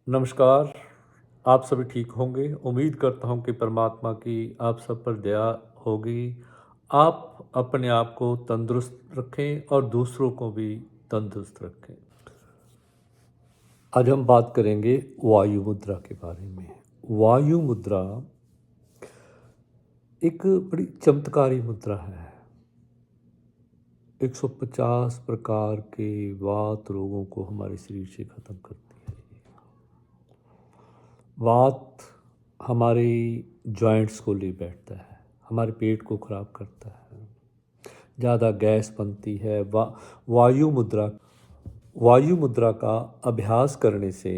नमस्कार। आप सभी ठीक होंगे। उम्मीद करता हूँ कि परमात्मा की आप सब पर दया होगी। आप अपने आप को तंदुरुस्त रखें और दूसरों को भी तंदुरुस्त रखें। आज हम बात करेंगे वायु मुद्रा के बारे में। वायु मुद्रा एक बड़ी चमत्कारी मुद्रा है। 150 प्रकार के वात रोगों को हमारे शरीर से ख़त्म करती है। वात हमारे जॉइंट्स को ले बैठता है, हमारे पेट को खराब करता है, ज़्यादा गैस बनती है। वायु मुद्रा का अभ्यास करने से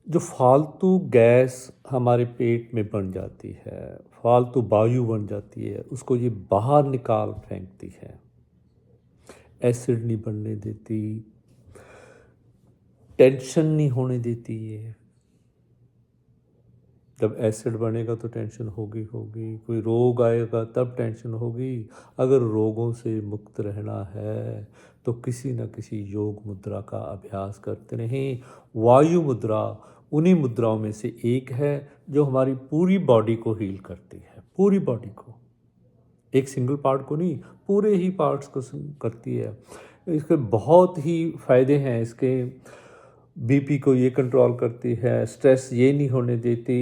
जो फालतू गैस हमारे पेट में बन जाती है, फालतू वायु बन जाती है, उसको ये बाहर निकाल फेंकती है। एसिड नहीं बनने देती, टेंशन नहीं होने देती है। जब एसिड बनेगा तो टेंशन होगी होगी, कोई रोग आएगा तब टेंशन होगी। अगर रोगों से मुक्त रहना है तो किसी न किसी योग मुद्रा का अभ्यास करते रहें। वायु मुद्रा उन्हीं मुद्राओं में से एक है जो हमारी पूरी बॉडी को हील करती है, पूरी बॉडी को, एक सिंगल पार्ट को नहीं, पूरे ही पार्ट्स को करती है। इसके बहुत ही फायदे हैं। इसके बीपी को ये कंट्रोल करती है, स्ट्रेस ये नहीं होने देती।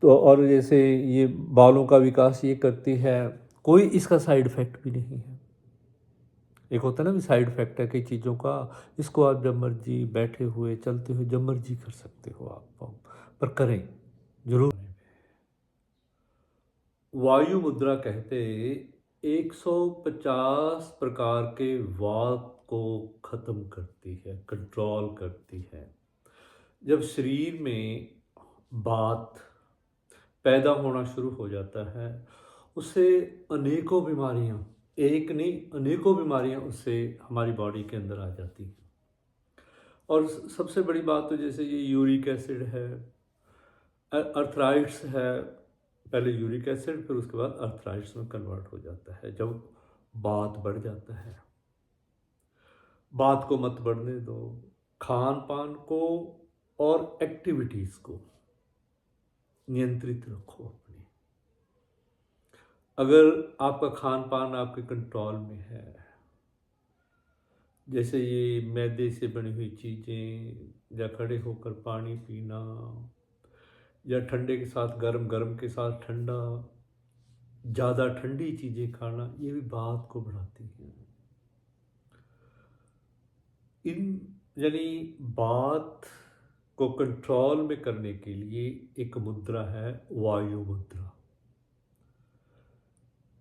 तो और जैसे ये बालों का विकास ये करती है, कोई इसका साइड इफ़ेक्ट भी नहीं है। एक होता है ना भी साइड इफ़ेक्ट है कई चीज़ों का, इसको आप जब मर्जी बैठे हुए चलते हुए जब मर्जी कर सकते हो आप, पर करें जरूर। वायु मुद्रा कहते 150 प्रकार के वात को ख़त्म करती है, कंट्रोल करती है। जब शरीर में वात पैदा होना शुरू हो जाता है, उससे अनेकों बीमारियां, एक नहीं अनेकों बीमारियां उससे हमारी बॉडी के अंदर आ जाती हैं। और सबसे बड़ी बात तो जैसे ये यूरिक एसिड है, अर्थराइट्स है। पहले यूरिक एसिड, फिर उसके बाद अर्थराइट्स में कन्वर्ट हो जाता है जब बात बढ़ जाता है। बात को मत बढ़ने दो। खान पान को और एक्टिविटीज़ को नियंत्रित रखो अपनी। अगर आपका खान पान आपके कंट्रोल में है, जैसे ये मैदे से बनी हुई चीज़ें, या खड़े होकर पानी पीना, या ठंडे के साथ गर्म, गर्म के साथ ठंडा, ज़्यादा ठंडी चीज़ें खाना, ये भी बात को बढ़ाती हैं। इन यानी बात को कंट्रोल में करने के लिए एक मुद्रा है वायु मुद्रा।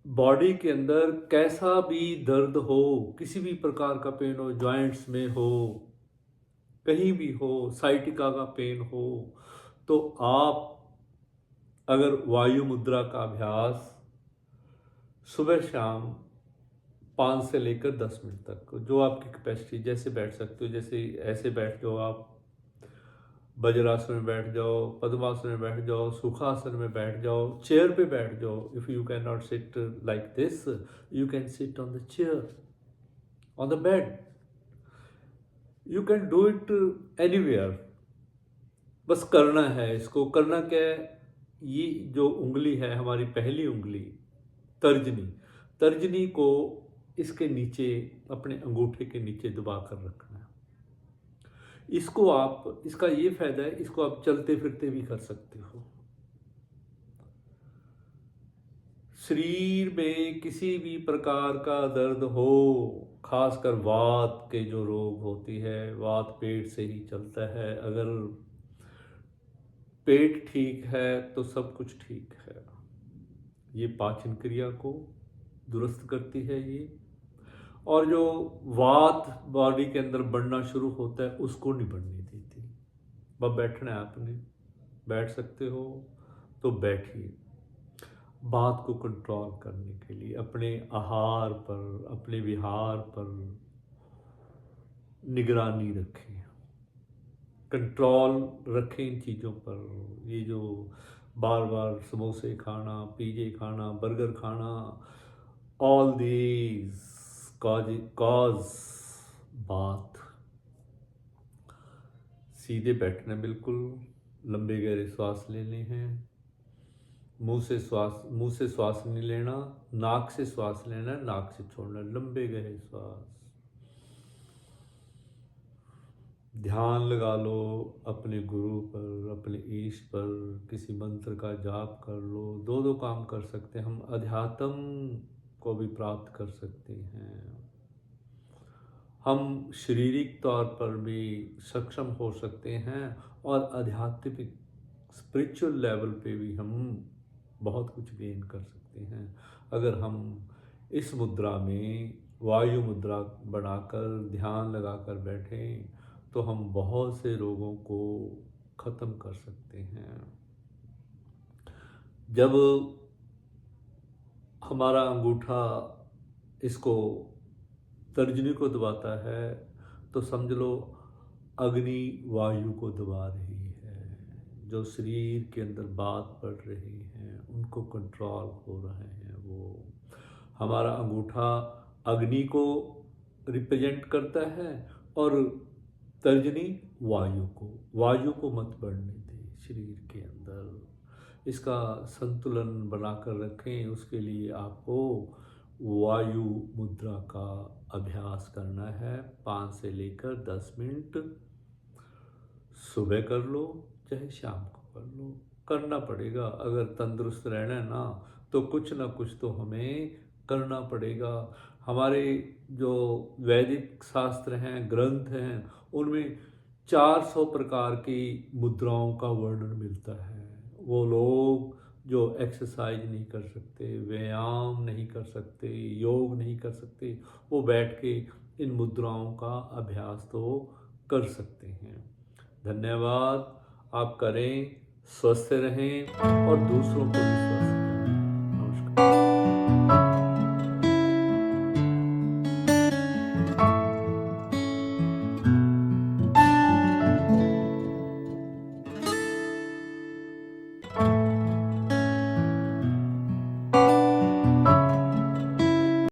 बॉडी के अंदर कैसा भी दर्द हो, किसी भी प्रकार का पेन हो, जॉइंट्स में हो, कहीं भी हो, साइटिका का पेन हो, तो आप अगर वायु मुद्रा का अभ्यास सुबह शाम 5 से लेकर 10 मिनट तक, जो आपकी कैपेसिटी, जैसे बैठ सकते हो, जैसे ऐसे बैठ जाओ आप, वज्रासन में बैठ जाओ, पद्मासन में बैठ जाओ, सुखासन में बैठ जाओ, चेयर पे बैठ जाओ। If you can not sit like this, you can sit on the chair, on the bed, you can do it anywhere. बस करना है। इसको करना क्या है, ये जो उंगली है हमारी पहली उंगली तर्जनी, तर्जनी को इसके नीचे, अपने अंगूठे के नीचे दबा कर रखना है। इसको आप, इसका ये फायदा है, इसको आप चलते फिरते भी कर सकते हो। शरीर में किसी भी प्रकार का दर्द हो, खासकर वात के जो रोग होती है, वात पेट से ही चलता है। अगर पेट ठीक है तो सब कुछ ठीक है। ये पाचन क्रिया को दुरुस्त करती है ये। और जो वात बॉडी के अंदर बढ़ना शुरू होता है उसको नहीं बढ़ने देती। बस बैठना है आपने, बैठ सकते हो तो बैठिए। बात को कंट्रोल करने के लिए अपने आहार पर, अपने विहार पर निगरानी रखें, कंट्रोल रखें इन चीज़ों पर। ये जो बार बार समोसे खाना, पिज़्ज़े खाना, बर्गर खाना, ऑल दीज कॉज बात। सीधे बैठना, बिल्कुल लंबे गहरे श्वास लेने हैं। मुंह से श्वास नहीं लेना, नाक से श्वास लेना, नाक से छोड़ना, लंबे गहरे श्वास। ध्यान लगा लो अपने गुरु पर, अपने ईश पर, किसी मंत्र का जाप कर लो। दो दो काम कर सकते हैं हम, अध्यात्म को भी प्राप्त कर सकते हैं, हम शारीरिक तौर पर भी सक्षम हो सकते हैं, और आध्यात्मिक स्पिरिचुअल लेवल पे भी हम बहुत कुछ गेन कर सकते हैं अगर हम इस मुद्रा में वायु मुद्रा बनाकर ध्यान लगाकर बैठें। तो हम बहुत से रोगों को ख़त्म कर सकते हैं। जब हमारा अंगूठा इसको तर्जनी को दबाता है तो समझ लो अग्नि वायु को दबा रही है, जो शरीर के अंदर बात पड़ रही है उनको कंट्रोल हो रहे हैं। वो हमारा अंगूठा अग्नि को रिप्रेजेंट करता है और तर्जनी वायु को मत बढ़ने दे शरीर के अंदर। इसका संतुलन बनाकर रखें, उसके लिए आपको वायु मुद्रा का अभ्यास करना है। 5 से लेकर 10 मिनट सुबह कर लो चाहे शाम को कर लो, करना पड़ेगा। अगर तंदुरुस्त रहना है ना तो कुछ ना कुछ तो हमें करना पड़ेगा। हमारे जो वैदिक शास्त्र हैं, ग्रंथ हैं, उनमें 400 प्रकार की मुद्राओं का वर्णन मिलता है। वो लोग जो एक्सरसाइज नहीं कर सकते, व्यायाम नहीं कर सकते, योग नहीं कर सकते, वो बैठ के इन मुद्राओं का अभ्यास तो कर सकते हैं। धन्यवाद। आप करें, स्वस्थ रहें और दूसरों को भी स्वस्थ